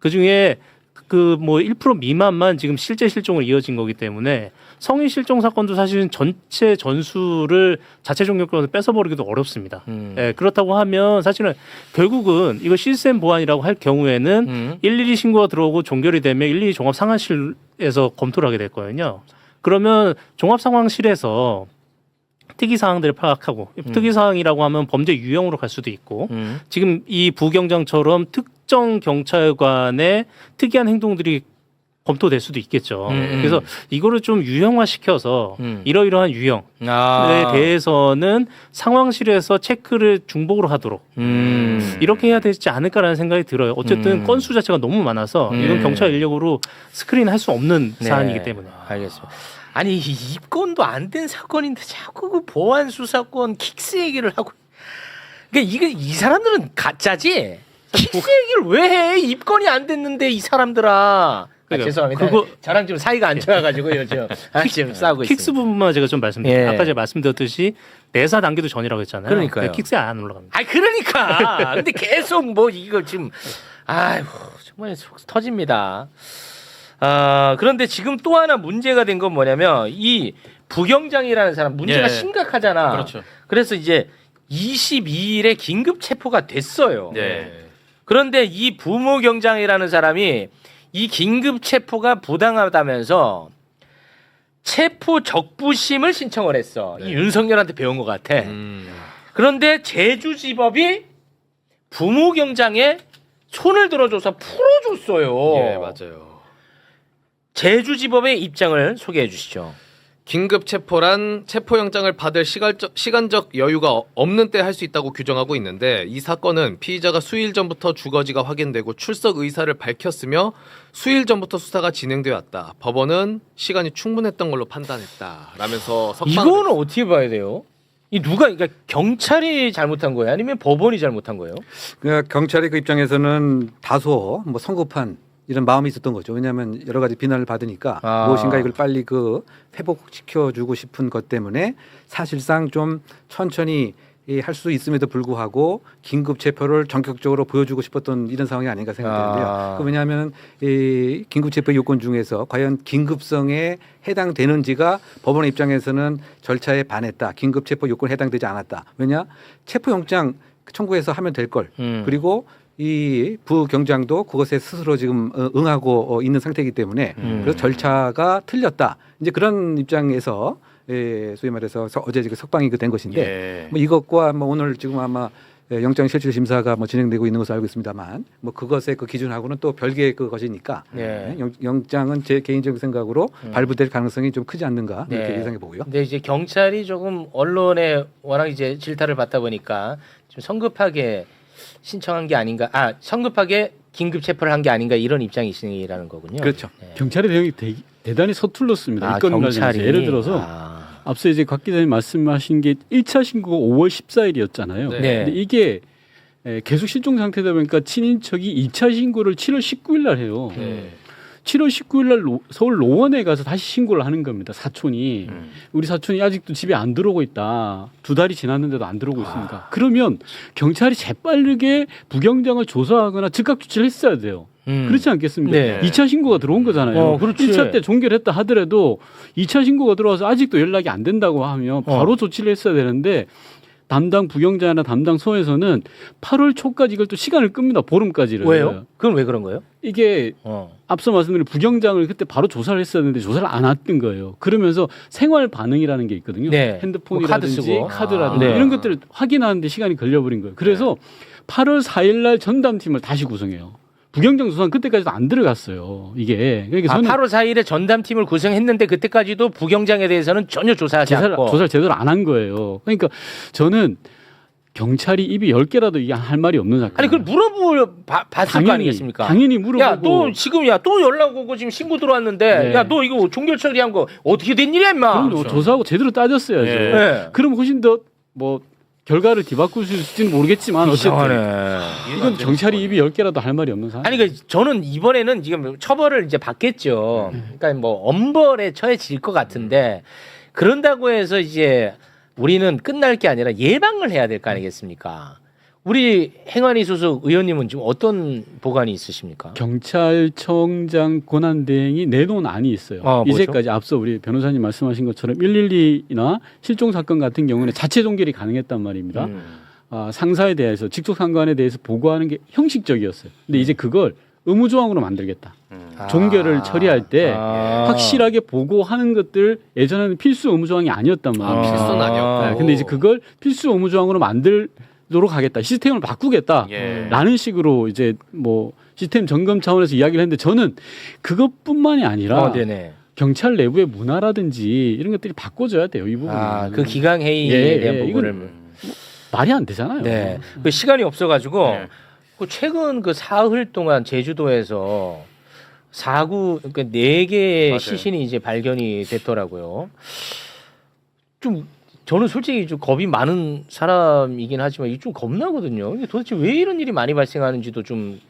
그 중에 그 뭐 1% 미만만 지금 실제 실종으로 이어진 거기 때문에 성인 실종 사건도 사실은 전체 전수를 자체 종결권에서 뺏어버리기도 어렵습니다. 예, 그렇다고 하면 사실은 결국은 이거 시스템 보완이라고 할 경우에는 112 신고가 들어오고 종결이 되면 112 종합 상황실에서 검토를 하게 될 거거든요. 그러면 종합 상황실에서 특이 사항들을 파악하고 특이 사항이라고 하면 범죄 유형으로 갈 수도 있고 지금 이 부경장처럼 특정 경찰관의 특이한 행동들이 검토될 수도 있겠죠. 그래서 이거를 좀 유형화시켜서 이러이러한 유형에 대해서는 상황실에서 체크를 중복으로 하도록 이렇게 해야 되지 않을까라는 생각이 들어요. 어쨌든 건수 자체가 너무 많아서 이건 경찰 인력으로 스크린할 수 없는 사안이기 때문에. 알겠습니다. 아니 입건도 안 된 사건인데 자꾸 그 보안 수사권 킥스 얘기를 하고. 그러니까 이게 이 사람들은 가짜지. 킥스 얘기를 왜 해? 입건이 안 됐는데 이 사람들아. 그러니까 죄송합니다. 저랑 좀 사이가 안 좋아가지고 요즘 지금 싸우고 있어요. 킥스 부분만 제가 좀 말씀드릴게요. 아까 제가 말씀드렸듯이 내사 단계도 전이라고 했잖아요. 그러니까요. 킥스에 안 올라갑니다. 그러니까. 근데 계속 뭐 이거 지금 아이고 정말 속 터집니다. 그런데 지금 또 하나 문제가 된 건 뭐냐면 이 부경장이라는 사람 문제가 심각하잖아. 그렇죠. 그래서 이제 22일에 긴급 체포가 됐어요. 그런데 이 부모경장이라는 사람이 이 긴급 체포가 부당하다면서 체포 적부심을 신청을 했어. 이 윤석열한테 배운 것 같아. 그런데 제주지법이 부모경장에 손을 들어줘서 풀어줬어요. 예, 맞아요. 제주지법의 입장을 소개해 주시죠. 긴급 체포란 체포영장을 받을 시간적 여유가 없는 때 할 수 있다고 규정하고 있는데 이 사건은 피의자가 수일 전부터 주거지가 확인되고 출석 의사를 밝혔으며 수일 전부터 수사가 진행되었다. 법원은 시간이 충분했던 걸로 판단했다. 라면서 이거는 어떻게 봐야 돼요? 이 그러니까 경찰이 잘못한 거예요? 아니면 법원이 잘못한 거예요? 그러니까 경찰의 그 입장에서는 다소 뭐 성급한 이런 마음이 있었던 거죠. 왜냐하면 여러 가지 비난을 받으니까 무엇인가 이걸 빨리 그 회복시켜주고 싶은 것 때문에 사실상 좀 천천히 할 수 있음에도 불구하고 긴급 체포를 전격적으로 보여주고 싶었던 이런 상황이 아닌가 생각되는데요. 왜냐하면 이 긴급 체포 요건 중에서 과연 긴급성에 해당되는지가 법원의 입장에서는 절차에 반했다. 긴급 체포 요건에 해당되지 않았다. 왜냐? 체포영장 청구해서 하면 될 걸. 그리고 이 부경장도 그것에 스스로 지금 응하고 있는 상태이기 때문에 그래서 절차가 틀렸다. 이제 그런 입장에서 소위 말해서 어제 지금 석방이 된 것인데 뭐 이것과 뭐 오늘 지금 아마 영장 실질 심사가 뭐 진행되고 있는 것으로 알고 있습니다만 뭐 그것의 그 기준하고는 또 별개의 그 것이니까 네. 영장은 제 개인적인 생각으로 발부될 가능성이 좀 크지 않는가 이렇게 네. 예상해 보고요. 근데 이제 경찰이 조금 언론에 워낙 이제 질타를 받다 보니까 좀 성급하게 신청한 게 아닌가, 성급하게 긴급 체포를 한 게 아닌가 이런 입장이시라는 거군요. 그렇죠. 네. 경찰의 대응이 대단히 서툴렀습니다. 이 건 관련해서 경찰이 예를 들어서 앞서 이제 곽 기자님 말씀하신 게 1차 신고가 5월 14일이었잖아요. 네. 근데 이게 계속 실종 상태다 보니까 친인척이 2차 신고를 7월 19일 날 해요. 7월 19일 날 서울 노원에 가서 다시 신고를 하는 겁니다. 사촌이. 우리 사촌이 아직도 집에 안 들어오고 있다. 2달이 지났는데도 안 들어오고 있으니까. 그러면 경찰이 재빠르게 부경장을 조사하거나 즉각 조치를 했어야 돼요. 그렇지 않겠습니까? 네. 2차 신고가 들어온 거잖아요. 그렇지. 1차 때 종결했다 하더라도 2차 신고가 들어와서 아직도 연락이 안 된다고 하면 바로 조치를 했어야 되는데 담당 부경장이나 담당 서에서는 8월 초까지 이걸 또 시간을 끕니다. 보름까지를. 왜요? 그건 왜 그런 거예요? 이게 앞서 말씀드린 부경장을 그때 바로 조사를 했었는데 조사를 안 했던 거예요. 그러면서 생활 반응이라는 게 있거든요. 네. 핸드폰이라든지 뭐 카드라든지 네. 이런 것들을 확인하는데 시간이 걸려버린 거예요. 그래서 8월 4일 날 전담팀을 다시 구성해요. 부경장 조사는 그때까지도 안 들어갔어요. 이게. 그러니까 저는 8월 4일에 전담팀을 구성했는데 그때까지도 부경장에 대해서는 전혀 조사하지 않고. 조사를 제대로 안 한 거예요. 그러니까 저는 경찰이 입이 10개라도 이게 할 말이 없는 사건. 아니 그걸 봤을 거 아니겠습니까? 당연히 물어보고. 야, 너 지금 또 연락 오고 지금 신고 들어왔는데 네. 야, 너 이거 종결 처리한 거 어떻게 된 일이야, 임마? 그럼 조사하고 제대로 따졌어야죠. 네. 그럼 훨씬 더 뭐 결과를 뒤바꿀 수 있을지는 모르겠지만 어쨌든 이건 경찰이 입이 10개라도 할 말이 없는 상황. 아니 그 저는 이번에는 지금 처벌을 이제 받겠죠. 그러니까 뭐 엄벌에 처해질 것 같은데 그런다고 해서 이제 우리는 끝날 게 아니라 예방을 해야 될 거 아니겠습니까? 우리 행안위 소속 의원님은 지금 어떤 보관이 있으십니까? 경찰청장 권한대행이 내놓은 안이 있어요. 뭐죠? 이제까지 앞서 우리 변호사님 말씀하신 것처럼 112나 실종 사건 같은 경우는 자체 종결이 가능했단 말입니다. 상사에 대해서 직속 상관에 대해서 보고하는 게 형식적이었어요. 근데 이제 그걸 의무조항으로 만들겠다. 종결을 처리할 때 확실하게 보고하는 것들 예전에는 필수 의무조항이 아니었단 말이에요. 필수는 아니었고. 근데 이제 그걸 필수 의무조항으로 만들도록 하겠다. 시스템을 바꾸겠다라는 식으로 이제 뭐 시스템 점검 차원에서 이야기를 했는데 저는 그것뿐만이 아니라 경찰 내부의 문화라든지 이런 것들이 바꿔줘야 돼요. 이 부분. 그 기강 회의에 대한 부분을 말이 안 되잖아요. 네. 그 시간이 없어가지고 그 최근 그 사흘 동안 제주도에서 그러니까 4개의 시신이 이제 발견이 됐더라고요. 좀 저는 솔직히 좀 겁이 많은 사람이긴 하지만 이게 좀 겁나거든요. 이게 도대체 왜 이런 일이 많이 발생하는지도 좀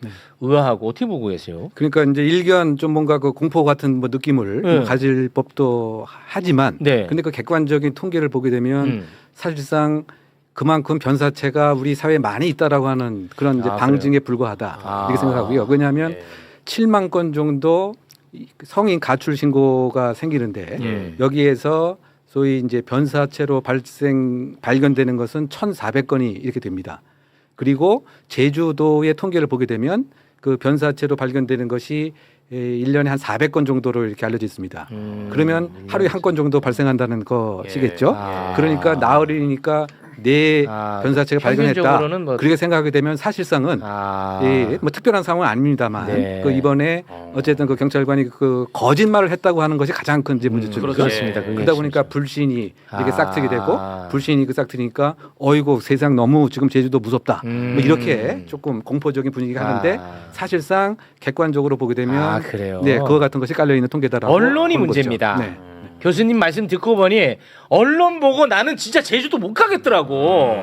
의아하고 어떻게 보고 계세요? 그러니까 이제 일견 좀 뭔가 그 공포 같은 뭐 느낌을 뭐 가질 법도 하지만 근데 그 객관적인 통계를 보게 되면 사실상 그만큼 변사체가 우리 사회에 많이 있다라고 하는 그런 이제 방증에 불과하다 이렇게 생각하고요. 왜냐하면 7만 건 정도 성인 가출 신고가 생기는데 여기에서 소위 이제 변사체로 발견되는 것은 1,400건이 이렇게 됩니다. 그리고 제주도의 통계를 보게 되면 그 변사체로 발견되는 것이 1년에 한 400건 정도로 이렇게 알려져 있습니다. 그러면 하루에 한 건 정도 발생한다는 것이겠죠. 그러니까 나흘이니까 네 변사체가 발견했다. 뭐 그렇게 생각하게 되면 사실상은 뭐 특별한 상황은 아닙니다만 그 이번에 어쨌든 그 경찰관이 그 거짓말을 했다고 하는 것이 가장 큰 문제점이죠. 그렇습니다. 그러다 보니까 불신이 이렇게 싹트게 되고 불신이 그 싹트니까 어이구 세상 너무 지금 제주도 무섭다. 뭐 이렇게 조금 공포적인 분위기가 하는데 사실상 객관적으로 보게 되면 네, 그와 같은 것이 깔려 있는 통계다라고 언론이 문제입니다. 교수님 말씀 듣고 보니 언론 보고 나는 진짜 제주도 못 가겠더라고.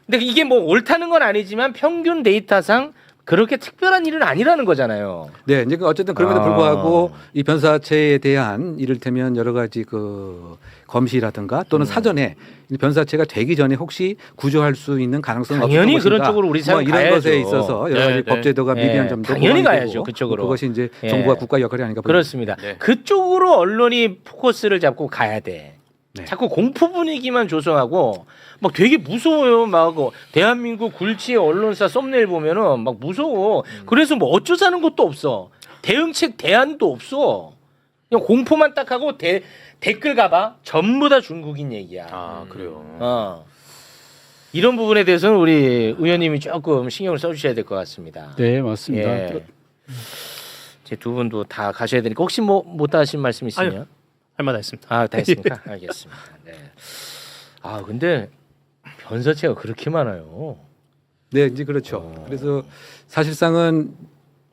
근데 이게 뭐 옳다는 건 아니지만 평균 데이터상 그렇게 특별한 일은 아니라는 거잖아요. 네, 이제 어쨌든 그럼에도 불구하고 이 변사체에 대한 이를테면 여러 가지 그 검시라든가 또는 사전에 변사체가 되기 전에 혹시 구조할 수 있는 가능성은 당연히 없을 그런 것인가? 쪽으로 우리 뭐 이런 가야죠. 것에 있어서 여러 가지 법제도가 미비한 점도 당연히 보완되고 가야죠. 그쪽으로. 그것이 이제 정부와 국가 역할이 아닌가 봅니다. 그렇습니다. 그쪽으로 언론이 포커스를 잡고 가야 돼. 자꾸 공포 분위기만 조성하고 막 되게 무서워요. 막 대한민국 굴지의 언론사 썸네일 보면은 막 무서워. 그래서 뭐 어쩌자는 것도 없어. 대응책 대안도 없어. 그냥 공포만 딱 하고 댓글 가봐. 전부 다 중국인 얘기야. 그래요. 이런 부분에 대해서는 우리 의원님이 조금 신경을 써주셔야 될 것 같습니다. 네, 맞습니다. 예. 제 두 분도 다 가셔야 되니까 혹시 뭐 못 하신 말씀 있으면? 아니요. 할 말 다 했습니다. 아, 다 했습니까? 알겠습니다. 네. 아, 근데 변사체가 그렇게 많아요. 네, 이제 그렇죠. 그래서 사실상은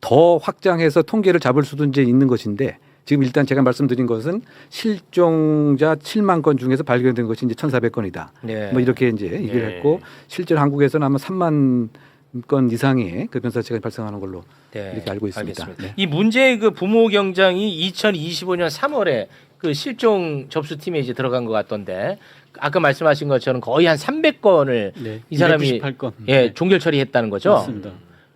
더 확장해서 통계를 잡을 수도 이제 있는 것인데 지금 일단 제가 말씀드린 것은 실종자 7만 건 중에서 발견된 것이 이제 1,400건이다. 네. 뭐 이렇게 이제 얘기를 네. 했고 실제로 한국에서는 아마 3만 건 이상의 그 변사체가 발생하는 걸로 네. 이렇게 알고 있습니다. 알겠습니다. 네. 이 문제의 그 부모 경장이 2025년 3월에 그 실종 접수팀에 이제 들어간 것 같던데 아까 말씀하신 것처럼 거의 한 300건을 네, 이 사람이 298건. 예, 종결 처리했다는 거죠. 맞습니다.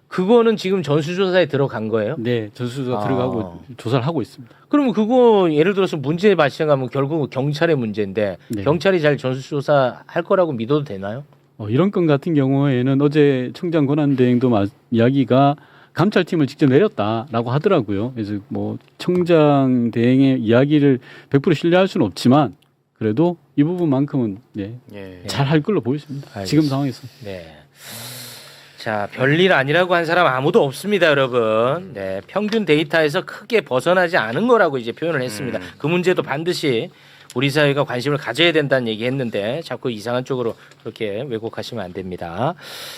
그거는 지금 전수조사에 들어간 거예요? 네, 전수조사 아. 들어가고 조사를 하고 있습니다. 그러면 그거 예를 들어서 문제 발생하면 결국 경찰의 문제인데 네. 경찰이 잘 전수조사 할 거라고 믿어도 되나요? 이런 건 같은 경우에는 어제 청장 권한대행도 이야기가 감찰팀을 직접 내렸다라고 하더라고요. 그래서 뭐 청장 대행의 이야기를 100% 신뢰할 수는 없지만 그래도 이 부분만큼은 잘 할 걸로 보여집니다. 알겠습니다. 지금 상황에서. 네. 자, 별일 아니라고 한 사람 아무도 없습니다, 여러분. 네, 평균 데이터에서 크게 벗어나지 않은 거라고 이제 표현을 했습니다. 그 문제도 반드시 우리 사회가 관심을 가져야 된다는 얘기 했는데 자꾸 이상한 쪽으로 그렇게 왜곡하시면 안 됩니다.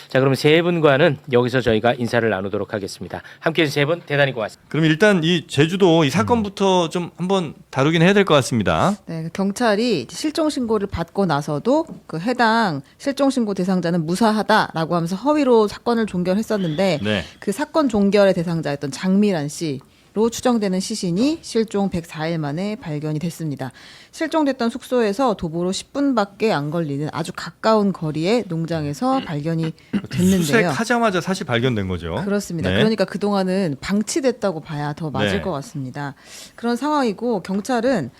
자, 그럼 세 분과는 여기서 저희가 인사를 나누도록 하겠습니다. 함께해 주신 세 분 대단히 고맙습니다. 그럼 일단 이 제주도 이 사건부터 좀 한번 다루긴 해야 될 것 같습니다. 네, 경찰이 실종 신고를 받고 나서도 그 해당 실종 신고 대상자는 무사하다라고 하면서 허위로 사건을 종결했었는데 네. 그 사건 종결의 대상자였던 장미란 씨로 추정되는 시신이 실종 104일 만에 발견이 됐습니다. 실종됐던 숙소에서 도보로 10분밖에 안 걸리는 아주 가까운 거리의 농장에서 발견이 됐는데요. 수색하자마자 사실 발견된 거죠. 그렇습니다. 네. 그러니까 그동안은 방치됐다고 봐야 더 맞을 네. 것 같습니다. 그런 상황이고 경찰은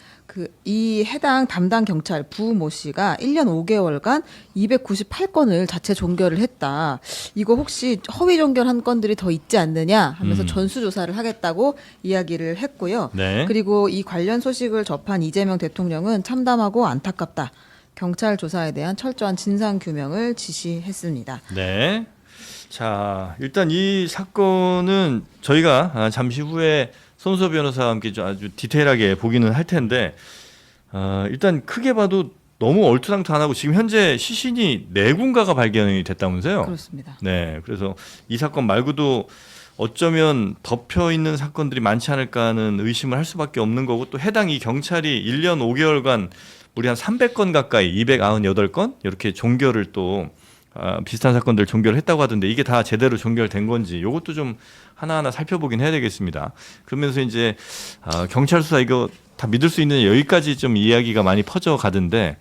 이 해당 담당 경찰 부모 씨가 1년 5개월간 298건을 자체 종결을 했다. 이거 혹시 허위 종결한 건들이 더 있지 않느냐 하면서 전수조사를 하겠다고 이야기를 했고요. 네. 그리고 이 관련 소식을 접한 이재명 대통령은 참담하고 안타깝다. 경찰 조사에 대한 철저한 진상 규명을 지시했습니다. 네. 자, 일단 이 사건은 저희가 잠시 후에 손수호 변호사와 함께 좀 아주 디테일하게 보기는 할 텐데 일단 크게 봐도 너무 얼토당토안하고 지금 현재 시신이 4군가가 발견이 됐다면서요? 그렇습니다. 네, 그래서 이 사건 말고도 어쩌면 덮여 있는 사건들이 많지 않을까 하는 의심을 할 수밖에 없는 거고 또 해당 이 경찰이 1년 5개월간 무리 한 300건 가까이 298건 이렇게 종결을 또 비슷한 사건들 종결했다고 하던데 이게 다 제대로 종결된 건지 이것도 좀 하나하나 살펴보긴 해야 되겠습니다. 그러면서 이제 경찰 수사 이거 다 믿을 수 있는 여기까지 좀 이야기가 많이 퍼져 가던데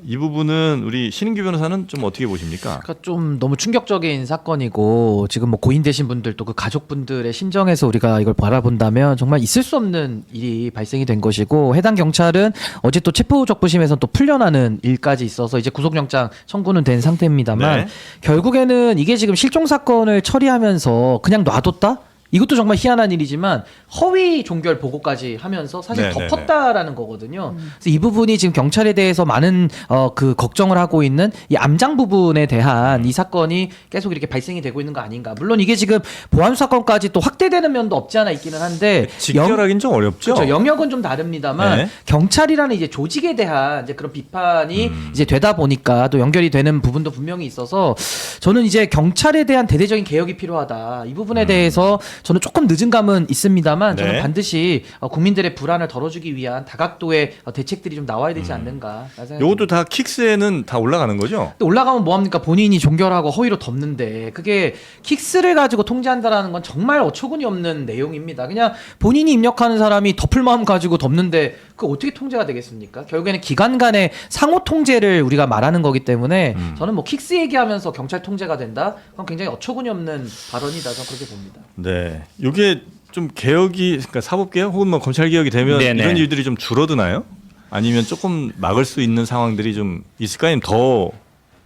이 부분은 우리 신인규 변호사는 좀 어떻게 보십니까? 그러니까 좀 너무 충격적인 사건이고 지금 뭐 고인 되신 분들 또 그 가족분들의 심정에서 우리가 이걸 바라본다면 정말 있을 수 없는 일이 발생이 된 것이고 해당 경찰은 어제 또 체포적부심에서 또 풀려나는 일까지 있어서 이제 구속영장 청구는 된 상태입니다만 네. 결국에는 이게 지금 실종 사건을 처리하면서 그냥 놔뒀다? 이것도 정말 희한한 일이지만 허위 종결 보고까지 하면서 사실 네네네. 덮었다라는 거거든요. 그래서 이 부분이 지금 경찰에 대해서 많은 그 걱정을 하고 있는 이 암장 부분에 대한 이 사건이 계속 이렇게 발생이 되고 있는 거 아닌가. 물론 이게 지금 보안 사건까지 또 확대되는 면도 없지 않아 있기는 한데 직결하기는 좀 어렵죠. 그렇죠. 영역은 좀 다릅니다만 네. 경찰이라는 이제 조직에 대한 이제 그런 비판이 이제 되다 보니까 또 연결이 되는 부분도 분명히 있어서 저는 이제 경찰에 대한 대대적인 개혁이 필요하다. 이 부분에 대해서 저는 조금 늦은 감은 있습니다만 저는 네. 반드시 국민들의 불안을 덜어주기 위한 다각도의 대책들이 좀 나와야 되지 않는가. 이것도 다 킥스에는 다 올라가는 거죠? 근데 올라가면 뭐합니까? 본인이 종결하고 허위로 덮는데 그게 킥스를 가지고 통제한다라는 건 정말 어처구니 없는 내용입니다. 그냥 본인이 입력하는 사람이 덮을 마음 가지고 덮는데 그 어떻게 통제가 되겠습니까? 결국에는 기관 간의 상호 통제를 우리가 말하는 거기 때문에 저는 뭐 킥스 얘기하면서 경찰 통제가 된다? 그건 굉장히 어처구니 없는 발언이다. 저는 그렇게 봅니다. 네. 이게 좀 개혁이 그러니까 사법개혁 혹은 뭐 검찰개혁이 되면 네네. 이런 일들이 좀 줄어드나요? 아니면 조금 막을 수 있는 상황들이 좀 있을까요? 아니면 더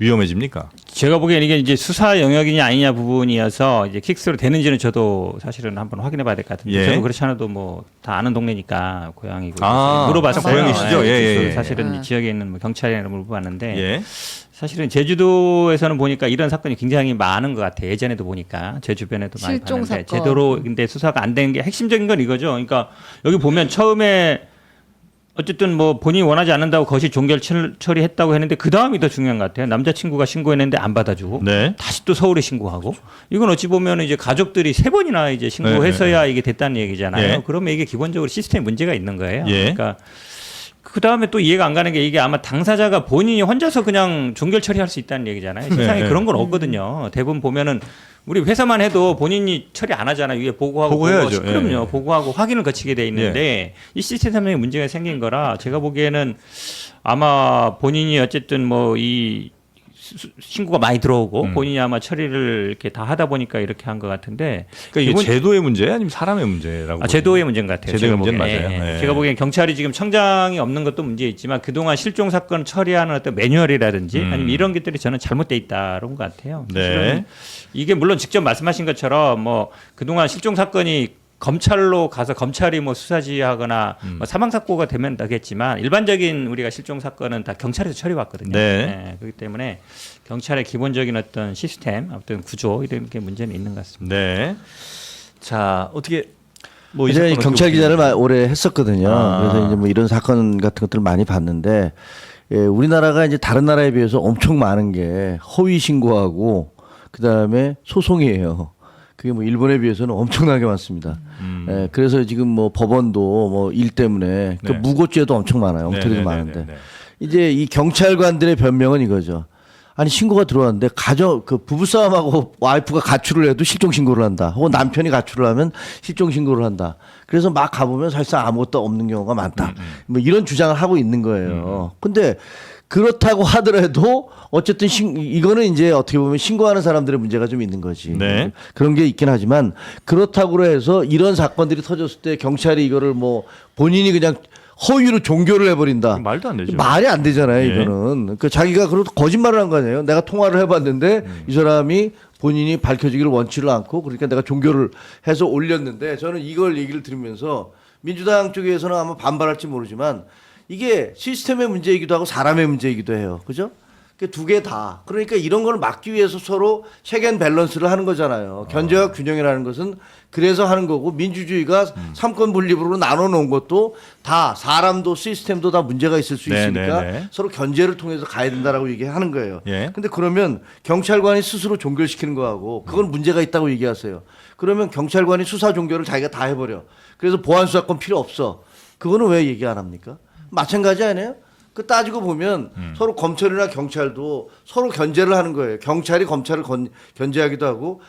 위험해집니까? 제가 보기엔 이게 이제 수사 영역이냐 아니냐 부분이어서 이제 킥스로 되는지는 저도 사실은 한번 확인해 봐야 될 것 같은데 예. 저는 그렇지 않아도 뭐 다 아는 동네니까 고향이고 아, 물어봤어요. 고향이시죠? 예, 예. 사실은 이 지역에 있는 뭐 경찰이나 물어봤는데 예. 사실은 제주도에서는 보니까 이런 사건이 굉장히 많은 것 같아요. 예전에도 보니까 제 주변에도 많이 실종 봤는데 사건. 제대로 근데 수사가 안 된 게 핵심적인 건 이거죠. 그러니까 여기 보면 처음에 어쨌든 뭐 본인이 원하지 않는다고 거시 종결 처리했다고 했는데 그 다음이 더 중요한 것 같아요. 남자친구가 신고했는데 안 받아주고 네. 다시 또 서울에 신고하고 이건 어찌 보면 이제 가족들이 3번이나 이제 신고했어야 이게 됐다는 얘기잖아요. 예. 그러면 이게 기본적으로 시스템에 문제가 있는 거예요. 예. 그러니까 그 다음에 또 이해가 안 가는 게 이게 아마 당사자가 본인이 혼자서 그냥 종결 처리할 수 있다는 얘기잖아요. 세상에 네. 그런 건 없거든요. 대부분 보면은 우리 회사만 해도 본인이 처리 안 하잖아요. 위에 보고하고 보고해야죠. 그럼요. 예. 보고하고 확인을 거치게 돼 있는데 이 시스템에 문제가 생긴 거라 제가 보기에는 아마 본인이 어쨌든 뭐 이 신고가 많이 들어오고 본인이 아마 처리를 이렇게 다 하다 보니까 이렇게 한 것 같은데 그러니까 이게 제도의 문제예요, 아니면 사람의 문제라고? 제도의 문제인 것 같아요. 제도의 제가 문제는 보기엔. 맞아요. 예, 예. 예. 제가 보기엔 경찰이 지금 청장이 없는 것도 문제 있지만 그동안 실종 사건 처리하는 어떤 매뉴얼이라든지 아니면 이런 것들이 저는 잘못돼 있다는 것 같아요. 네. 사실은 이게 물론 직접 말씀하신 것처럼 뭐 그동안 실종 사건이 검찰로 가서 검찰이 뭐 수사 지휘하거나 뭐 사망 사고가 되면 되겠지만 일반적인 우리가 실종 사건은 다 경찰에서 처리받거든요. 네. 예, 그렇기 때문에 경찰의 기본적인 어떤 시스템, 어떤 구조 이런 게 문제는 있는 것 같습니다. 네. 자, 어떻게 뭐 제가 이 사건 경찰 어떻게 기자를 보십니까? 오래 했었거든요. 아. 그래서 이제 뭐 이런 사건 같은 것들을 많이 봤는데 예, 우리나라가 이제 다른 나라에 비해서 엄청 많은 게 허위 신고하고 그 다음에 소송이에요. 그게 뭐 일본에 비해서는 엄청나게 많습니다. 예, 그래서 지금 뭐 법원도 뭐 일 때문에 그 네. 무고죄도 엄청 많아요. 엉터리도 네, 네, 많은데 네, 네. 이제 이 경찰관들의 변명은 이거죠. 아니 신고가 들어왔는데 그 부부싸움하고 와이프가 가출을 해도 실종 신고를 한다. 혹은 남편이 가출을 하면 실종 신고를 한다. 그래서 막 가보면 사실상 아무것도 없는 경우가 많다. 뭐 이런 주장을 하고 있는 거예요. 근데 그렇다고 하더라도 어쨌든 이거는 이제 어떻게 보면 신고하는 사람들의 문제가 좀 있는 거지. 네. 그런 게 있긴 하지만 그렇다고 해서 이런 사건들이 터졌을 때 경찰이 이거를 뭐 본인이 그냥 허위로 종결을 해버린다. 말도 안 되죠. 말이 안 되잖아요. 예. 이거는 그 자기가 그래도 거짓말을 한 거 아니에요. 내가 통화를 해봤는데 이 사람이 본인이 밝혀지기를 원치를 않고 그러니까 내가 종결을 해서 올렸는데 저는 이걸 얘기를 들으면서 민주당 쪽에서는 아마 반발할지 모르지만 이게 시스템의 문제이기도 하고 사람의 문제이기도 해요. 그죠? 두 개 다. 그러니까 이런 걸 막기 위해서 서로 체계 밸런스를 하는 거잖아요. 견제와 균형이라는 것은 그래서 하는 거고 민주주의가 삼권 분립으로 나눠 놓은 것도 다 사람도 시스템도 다 문제가 있을 수 있으니까 네. 서로 견제를 통해서 가야 된다라고 얘기하는 거예요. 예. 근데 그러면 경찰관이 스스로 종결시키는 거하고 그건 문제가 있다고 얘기하세요. 그러면 경찰관이 수사 종결을 자기가 다 해버려. 그래서 보안 수사권 필요 없어. 그거는 왜 얘기 안 합니까? 마찬가지 아니에요? 그 따지고 보면 서로 검찰이나 경찰도 서로 견제를 하는 거예요. 경찰이 검찰을 견제하기도 하고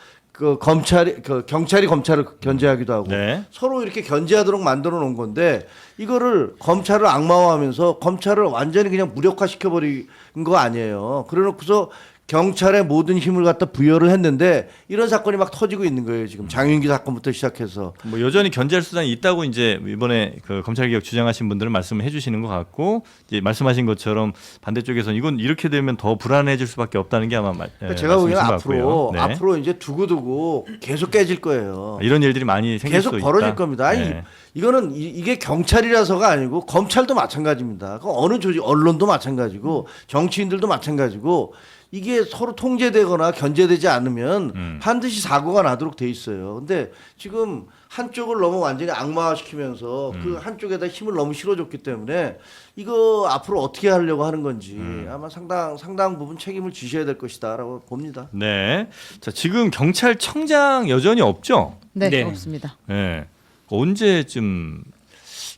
경찰이 검찰을 견제하기도 하고 네. 서로 이렇게 견제하도록 만들어 놓은 건데 이거를 검찰을 악마화하면서 검찰을 완전히 그냥 무력화시켜 버린 거 아니에요. 그래놓고서 경찰의 모든 힘을 갖다 부여를 했는데 이런 사건이 막 터지고 있는 거예요. 지금 장윤기 사건부터 시작해서. 뭐 여전히 견제할 수단이 있다고 이제 이번에 그 검찰개혁 주장하신 분들은 말씀을 해주시는 것 같고 이제 말씀하신 것처럼 반대쪽에서는 이건 이렇게 되면 더 불안해질 수밖에 없다는 게 아마 제가 보기에는 말씀이신 것 같고요. 앞으로 이제 두고두고 계속 깨질 거예요. 이런 일들이 많이 생길 수도 계속 있다. 벌어질 겁니다. 아니 네. 이거는 이게 경찰이라서가 아니고 검찰도 마찬가지입니다. 그 어느 조직 언론도 마찬가지고 정치인들도 마찬가지고 이게 서로 통제되거나 견제되지 않으면 반드시 사고가 나도록 돼 있어요. 근데 지금 한쪽을 너무 완전히 악마화시키면서 그 한쪽에다 힘을 너무 실어줬기 때문에 이거 앞으로 어떻게 하려고 하는 건지 아마 상당 부분 책임을 지셔야 될 것이다라고 봅니다. 네. 자, 지금 경찰청장 여전히 없죠? 네, 없습니다. 네. 언제쯤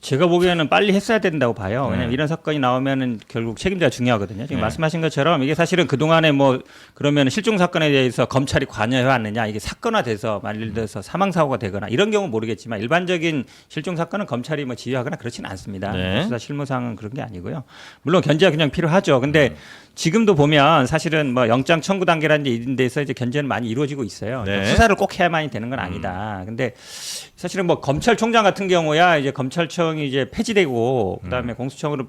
제가 보기에는 빨리 했어야 된다고 봐요. 왜냐하면 네. 이런 사건이 나오면은 결국 책임자가 중요하거든요. 지금 네. 말씀하신 것처럼 이게 사실은 그동안에 뭐 그러면 실종 사건에 대해서 검찰이 관여해 왔느냐 이게 사건화돼서 예를 들어서 사망 사고가 되거나 이런 경우는 모르겠지만 일반적인 실종 사건은 검찰이 뭐 지휘하거나 그렇지는 않습니다. 네. 수사 실무상은 그런 게 아니고요. 물론 견제가 그냥 필요하죠. 근데 지금도 보면 사실은 뭐 영장 청구 단계라는 데 이런 데서 이제 견제는 많이 이루어지고 있어요. 네. 수사를 꼭 해야만이 되는 건 아니다. 근데 사실은 뭐 검찰총장 같은 경우야 이제 검찰청 공수처청이 이제 폐지되고 그다음에 공수처으로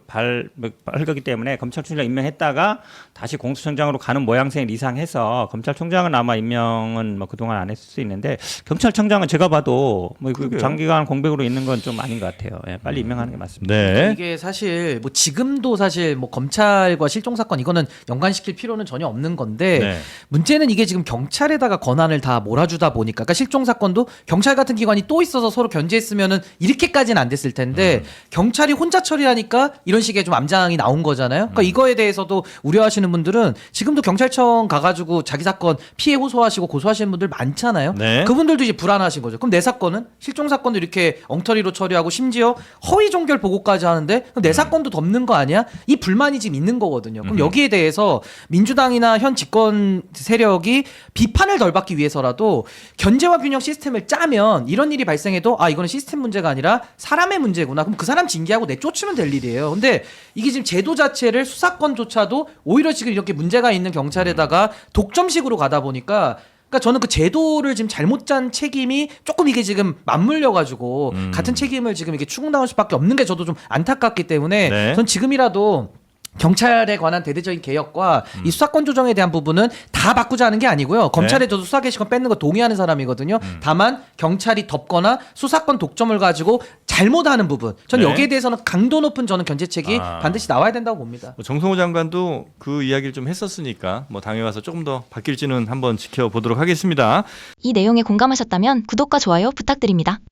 발거기 때문에 검찰총장 임명했다가 다시 공수처장으로 가는 모양새를 이상해서 검찰총장은 아마 임명은 뭐 그동안 안 했을 수 있는데 경찰청장은 제가 봐도 뭐 장기간 공백으로 있는 건 좀 아닌 것 같아요. 예, 빨리 임명하는 게 맞습니다. 네. 이게 사실 뭐 지금도 사실 뭐 검찰과 실종 사건 이거는 연관시킬 필요는 전혀 없는 건데 네. 문제는 이게 지금 경찰에다가 권한을 다 몰아주다 보니까 그러니까 실종 사건도 경찰 같은 기관이 또 있어서 서로 견제했으면은 이렇게까지는 안 됐을 텐데 경찰이 혼자 처리하니까 이런 식의 좀 암장이 나온 거잖아요. 그러니까 이거에 대해서도 우려하시는 분들은 지금도 경찰청 가가지고 자기 사건 피해 호소하시고 고소하시는 분들 많잖아요. 네. 그분들도 이제 불안하신 거죠. 그럼 내 사건은 실종 사건도 이렇게 엉터리로 처리하고 심지어 허위 종결 보고까지 하는데 그럼 내 사건도 덮는 거 아니야? 이 불만이 지금 있는 거거든요. 그럼 여기에 대해서 민주당이나 현 집권 세력이 비판을 덜 받기 위해서라도 견제와 균형 시스템을 짜면 이런 일이 발생해도 아 이거는 시스템 문제가 아니라 사람의 문제구나. 그럼 그 사람 징계하고 내쫓으면 될 일이에요. 근데 이게 지금 제도 자체를 수사권조차도 오히려 지금 이렇게 문제가 있는 경찰에다가 독점식으로 가다 보니까 그러니까 저는 그 제도를 지금 잘못 짠 책임이 조금 이게 지금 맞물려 가지고 같은 책임을 지금 이게 추궁당할 수밖에 없는 게 저도 좀 안타깝기 때문에 네. 전 지금이라도 경찰에 관한 대대적인 개혁과 이 수사권 조정에 대한 부분은 다 바꾸자는 게 아니고요. 검찰에 저도 수사 개시권 뺏는 거 동의하는 사람이거든요. 다만 경찰이 덮거나 수사권 독점을 가지고 잘못하는 부분. 전 네. 여기에 대해서는 강도 높은 저는 견제책이 반드시 나와야 된다고 봅니다. 정성호 장관도 그 이야기를 좀 했었으니까 뭐 당에 가서 조금 더 바뀔지는 한번 지켜보도록 하겠습니다. 이 내용에 공감하셨다면 구독과 좋아요 부탁드립니다.